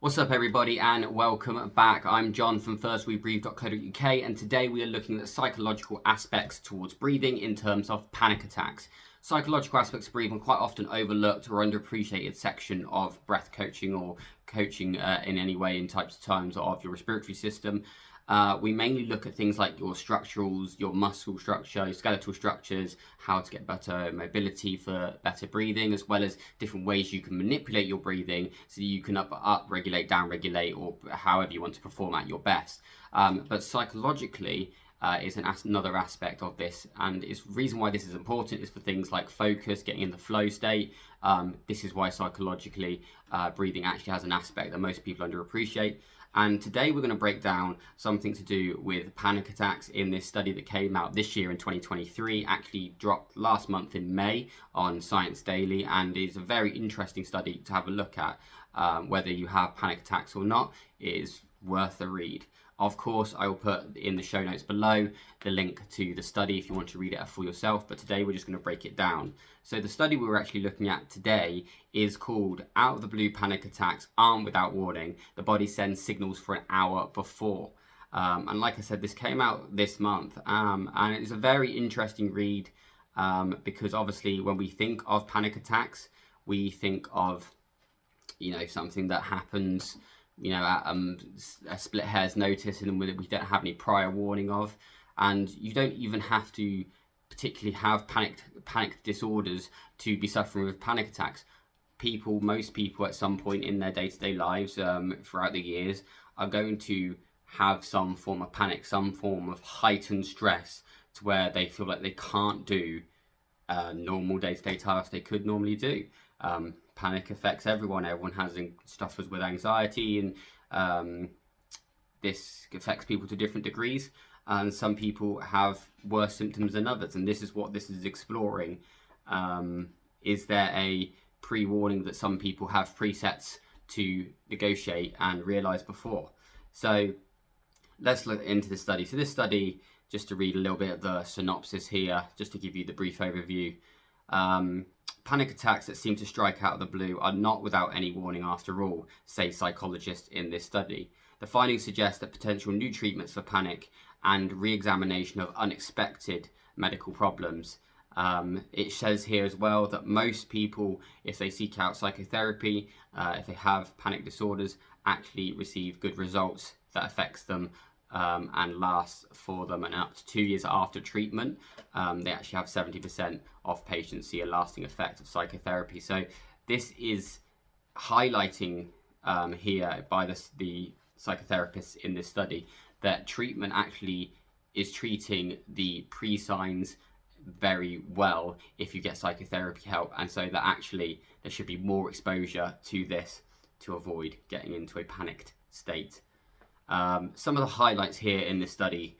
What's up everybody and welcome back. I'm John from firstwebreathe.co.uk and today we are looking at psychological aspects towards breathing in terms of panic attacks. Psychological aspects of breathing are quite often overlooked or underappreciated section of breath coaching or coaching in any way in types of terms of your respiratory system. We mainly look at things like your structurals, your muscle structure, your skeletal structures, how to get better mobility for better breathing, as well as different ways you can manipulate your breathing so that you can up regulate, down regulate, or however you want to perform at your best. But psychologically is another aspect of this, and the reason why this is important is for things like focus, getting in the flow state. This is why psychologically breathing actually has an aspect that most people underappreciate. And today we're going to break down something to do with panic attacks in this study that came out this year in 2023, actually dropped last month in May on Science Daily, and is a very interesting study to have a look at. Whether you have panic attacks or not, it is worth a read. Of course, I will put in the show notes below the link to the study if you want to read it for yourself, but today we're just going to break it down. So the study we're actually looking at today is called Out of the Blue Panic Attacks, Armed Without Warning. The body sends signals for an hour before. And like I said, this came out this month, and it's a very interesting read because obviously when we think of panic attacks, we think of, something that happens at a split hair's notice and we don't have any prior warning of. And you don't even have to particularly have panic disorders to be suffering with panic attacks. Most people at some point in their day-to-day lives throughout the years are going to have some form of panic, some form of heightened stress to where they feel like they can't do normal day-to-day tasks they could normally do. Panic affects everyone. Everyone suffers with anxiety, and this affects people to different degrees. And some people have worse symptoms than others. And this is what this is exploring. Is there a pre-warning that some people have presets to negotiate and realize before? So let's look into the study. So this study, just to read a little bit of the synopsis here, just to give you the brief overview. Panic attacks that seem to strike out of the blue are not without any warning after all, say psychologists in this study. The findings suggest that potential new treatments for panic and re-examination of unexpected medical problems. It says here as well that most people, if they seek out psychotherapy, if they have panic disorders, actually receive good results that affects them and lasts for them, and up to 2 years after treatment, they actually have 70% of patients see a lasting effect of psychotherapy. So this is highlighting here by the psychotherapists in this study that treatment actually is treating the pre-signs very well if you get psychotherapy help, and so that actually there should be more exposure to this to avoid getting into a panicked state. Some of the highlights here in this study,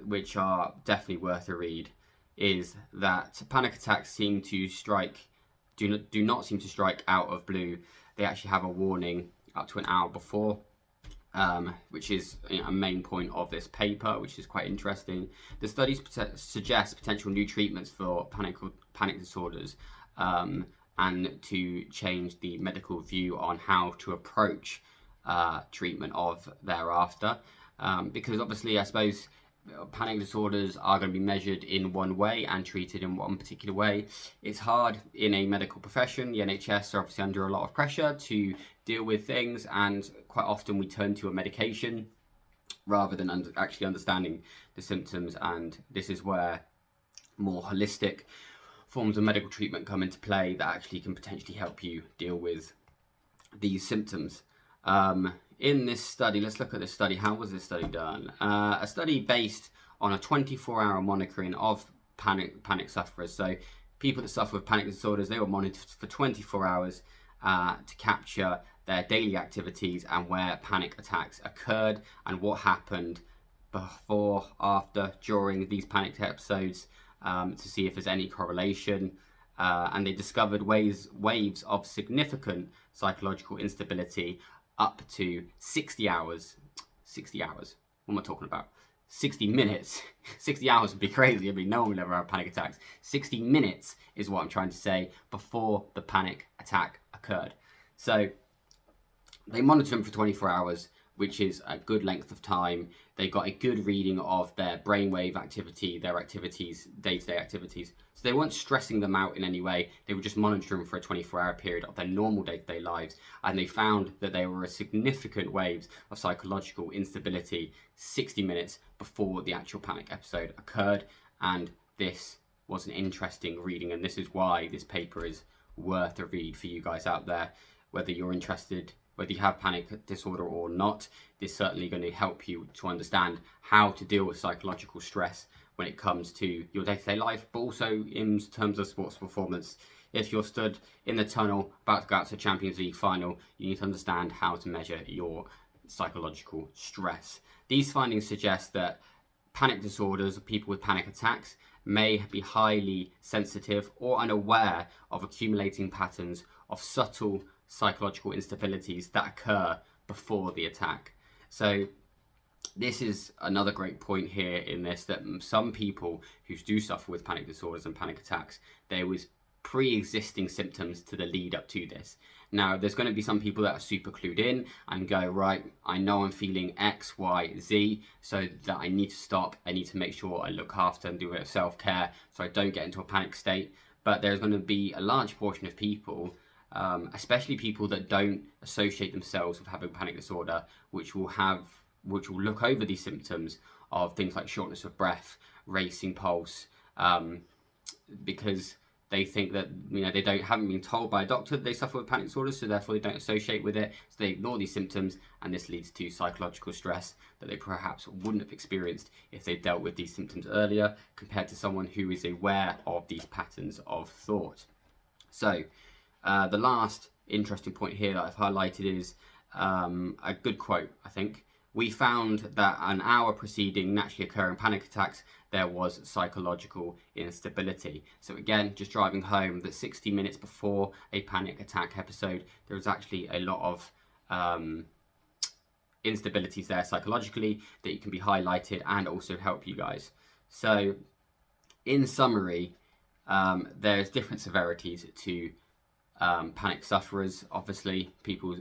which are definitely worth a read, is that panic attacks do not seem to strike out of blue. They actually have a warning up to an hour before, which is a main point of this paper, which is quite interesting. The studies suggest potential new treatments for panic disorders and to change the medical view on how to approach treatment of thereafter, because obviously I suppose panic disorders are going to be measured in one way and treated in one particular way. It's hard in a medical profession. The NHS are obviously under a lot of pressure to deal with things, and quite often we turn to a medication rather than actually understanding the symptoms, and this is where more holistic forms of medical treatment come into play that actually can potentially help you deal with these symptoms. In this study, let's look at this study. How was this study done? A study based on a 24-hour monitoring of panic sufferers. So people that suffer with panic disorders, they were monitored for 24 hours to capture their daily activities and where panic attacks occurred and what happened before, after, during these panic episodes, to see if there's any correlation. And they discovered waves of significant psychological instability up to 60 hours. 60 hours. What am I talking about? 60 minutes. 60 hours would be crazy. I mean, no one will ever have panic attacks. 60 minutes is what I'm trying to say before the panic attack occurred. So They monitored them for 24 hours, which is a good length of time. They got a good reading of their brainwave activity, their activities, day-to-day activities. So they weren't stressing them out in any way. They were just monitoring them for a 24-hour period of their normal day-to-day lives. And they found that there were significant waves of psychological instability 60 minutes before the actual panic episode occurred. And this was an interesting reading. And this is why this paper is worth a read for you guys out there, whether you're interested, whether you have panic disorder or not. This is certainly going to help you to understand how to deal with psychological stress when it comes to your day-to-day life, but also in terms of sports performance. If you're stood in the tunnel about to go out to the Champions League final, you need to understand how to measure your psychological stress. These findings suggest that panic disorders, or people with panic attacks, may be highly sensitive or unaware of accumulating patterns of subtle psychological instabilities that occur before the attack. So this is another great point here in this, that some people who do suffer with panic disorders and panic attacks, there was pre-existing symptoms to the lead up to this. Now, there's going to be some people that are super clued in and go, right, I know I'm feeling X, Y, Z, so that I need to stop. I need to make sure I look after and do a bit of self-care so I don't get into a panic state. But there's going to be a large portion of people, especially people that don't associate themselves with having panic disorder, which will look over these symptoms of things like shortness of breath, racing pulse, because they think that, you know, they haven't been told by a doctor that they suffer with panic disorder, so therefore they don't associate with it, so they ignore these symptoms, and this leads to psychological stress that they perhaps wouldn't have experienced if they dealt with these symptoms earlier, compared to someone who is aware of these patterns of thought. So the last interesting point here that I've highlighted is a good quote, I think. We found that an hour preceding naturally occurring panic attacks, there was psychological instability. So again, just driving home that 60 minutes before a panic attack episode, there was actually a lot of instabilities there psychologically that can be highlighted and also help you guys. So in summary, there's different severities to panic sufferers. Obviously, people,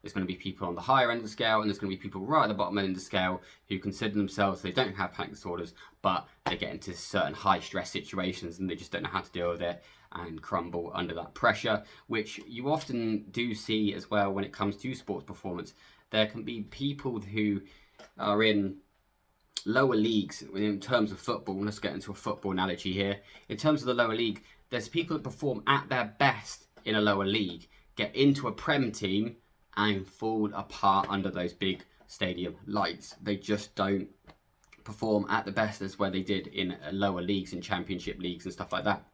there's going to be people on the higher end of the scale, and there's going to be people right at the bottom end of the scale who consider themselves, they don't have panic disorders, but they get into certain high stress situations and they just don't know how to deal with it and crumble under that pressure, which you often do see as well when it comes to sports performance. There can be people who are in lower leagues in terms of football. Let's get into a football analogy here. In terms of the lower league, there's people that perform at their best in a lower league, get into a Prem team and fall apart under those big stadium lights. They just don't perform at the best as where they did in lower leagues and championship leagues and stuff like that.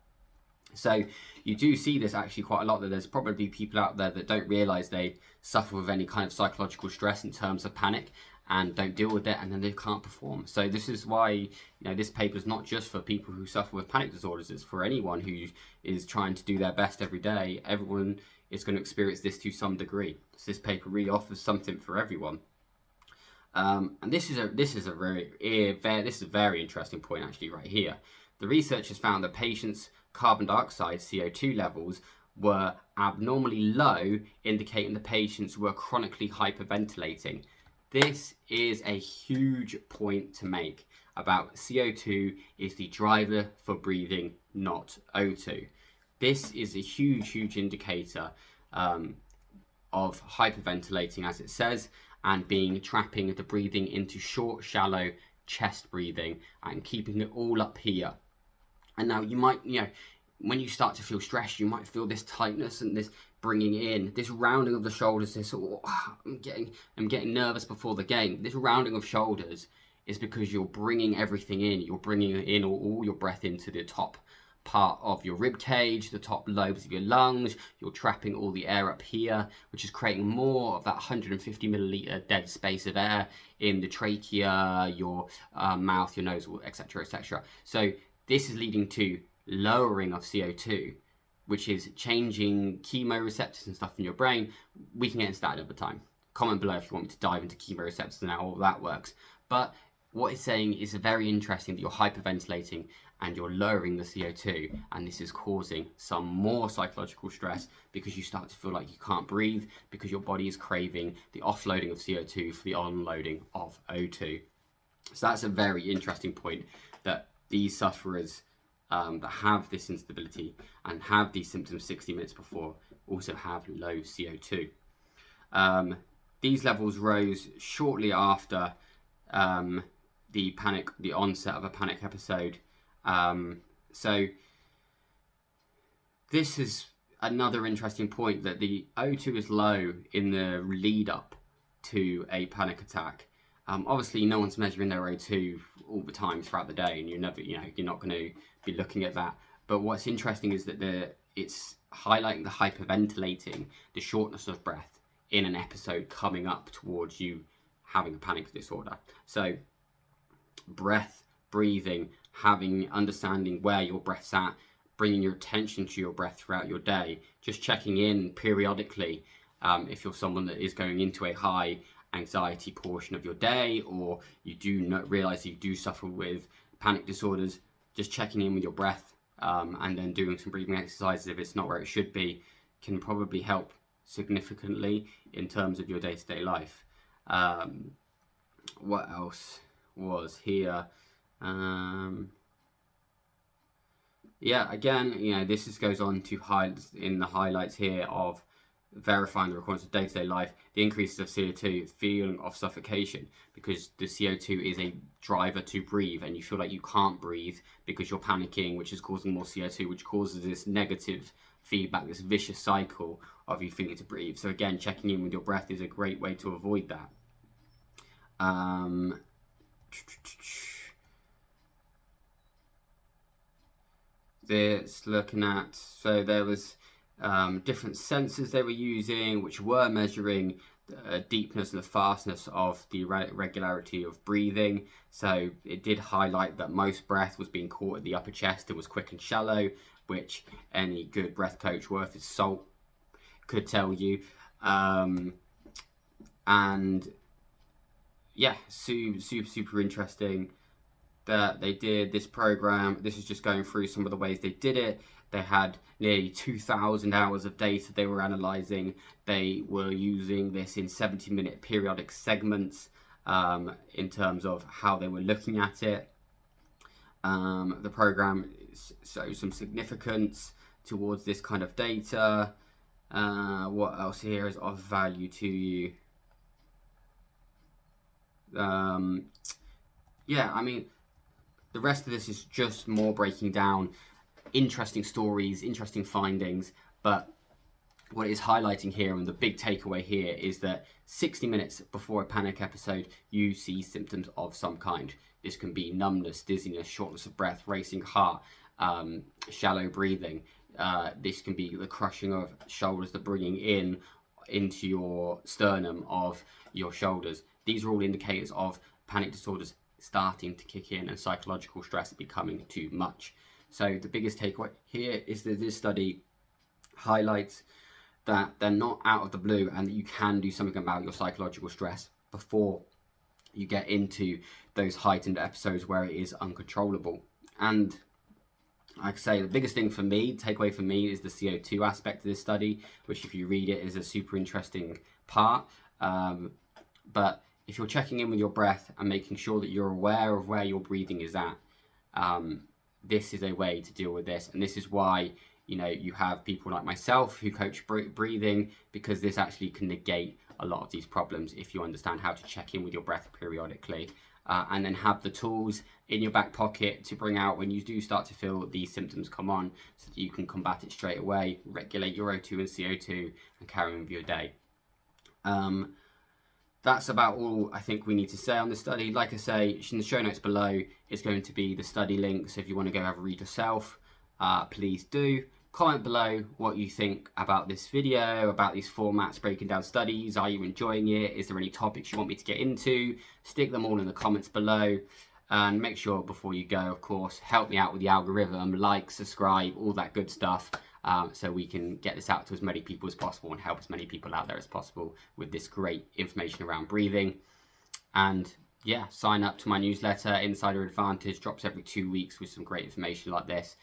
So you do see this actually quite a lot, that there's probably people out there that don't realise they suffer with any kind of psychological stress in terms of panic and don't deal with it, and then they can't perform. So this is why, this paper is not just for people who suffer with panic disorders, it's for anyone who is trying to do their best every day. Everyone is going to experience this to some degree. So this paper really offers something for everyone. And this is a very interesting point actually right here. The researchers found that patients' carbon dioxide, CO2 levels, were abnormally low, indicating the patients were chronically hyperventilating. This is a huge point to make about CO2 is the driver for breathing, not O2. This is a huge indicator of hyperventilating, as it says, and trapping the breathing into short, shallow chest breathing and keeping it all up here. And now you might, when you start to feel stressed, you might feel this tightness and this bringing in, this rounding of the shoulders, this I'm getting nervous before the game. This rounding of shoulders is because you're bringing everything in. You're bringing in all your breath into the top part of your rib cage, the top lobes of your lungs. You're trapping all the air up here, which is creating more of that 150 milliliter dead space of air in the trachea, your mouth, your nose, etc., etc. So this is leading to lowering of CO2, which is changing chemoreceptors and stuff in your brain. We can get into that another time. Comment below if you want me to dive into chemoreceptors and how all that works. But what it's saying is very interesting that you're hyperventilating and you're lowering the CO2, and this is causing some more psychological stress because you start to feel like you can't breathe because your body is craving the offloading of CO2 for the onloading of O2. So that's a very interesting point, that these sufferers that have this instability and have these symptoms 60 minutes before also have low CO2. These levels rose shortly after the onset of a panic episode. So this is another interesting point, that the O2 is low in the lead up to a panic attack. Obviously, no one's measuring their O2 all the time throughout the day, and you're not going to be looking at that. But what's interesting is that it's highlighting the hyperventilating, the shortness of breath in an episode coming up towards you having a panic disorder. So breath, breathing, understanding where your breath's at, bringing your attention to your breath throughout your day, just checking in periodically if you're someone that is going into a high anxiety portion of your day, or you do not realize you do suffer with panic disorders, just checking in with your breath and then doing some breathing exercises if it's not where it should be, can probably help significantly in terms of your day-to-day life. What else was here? Yeah, again, this goes on to highlight in the highlights here of verifying the requirements of day-to-day life, the increases of CO2, feeling of suffocation, because the CO2 is a driver to breathe, and you feel like you can't breathe because you're panicking, which is causing more CO2, which causes this negative feedback, this vicious cycle of you feeling to breathe. So again, checking in with your breath is a great way to avoid that. This looking at, so there was different sensors they were using, which were measuring the deepness and the fastness of the regularity of breathing. So it did highlight that most breath was being caught at the upper chest and was quick and shallow, which any good breath coach worth his salt could tell you. And yeah, super interesting that they did this program. This is just going through some of the ways they did it. They had nearly 2,000 hours of data they were analyzing. They were using this in 70-minute periodic segments in terms of how they were looking at it. The program shows some significance towards this kind of data. What else here is of value to you? Yeah, I mean, the rest of this is just more breaking down interesting stories, interesting findings, but what it is highlighting here, and the big takeaway here, is that 60 minutes before a panic episode, you see symptoms of some kind. This can be numbness, dizziness, shortness of breath, racing heart, shallow breathing. This can be the crushing of shoulders, the bringing into your sternum of your shoulders. These are all indicators of panic disorders starting to kick in and psychological stress becoming too much. So the biggest takeaway here is that this study highlights that they're not out of the blue, and that you can do something about your psychological stress before you get into those heightened episodes where it is uncontrollable. And like I say, the biggest thing for me, takeaway for me, is the CO2 aspect of this study, which if you read it is a super interesting part. But if you're checking in with your breath and making sure that you're aware of where your breathing is at, this is a way to deal with this. And this is why, you have people like myself who coach breathing, because this actually can negate a lot of these problems if you understand how to check in with your breath periodically, and then have the tools in your back pocket to bring out when you do start to feel these symptoms come on, so that you can combat it straight away, regulate your O2 and CO2, and carry on with your day. That's about all I think we need to say on the study. Like I say, in the show notes below is going to be the study link, so if you want to go have a read yourself, please do. Comment below what you think about this video, about these formats breaking down studies. Are you enjoying it? Is there any topics you want me to get into? Stick them all in the comments below. And make sure before you go, of course, help me out with the algorithm, like, subscribe, all that good stuff, so we can get this out to as many people as possible and help as many people out there as possible with this great information around breathing. And yeah, sign up to my newsletter. Insider Advantage drops every 2 weeks with some great information like this.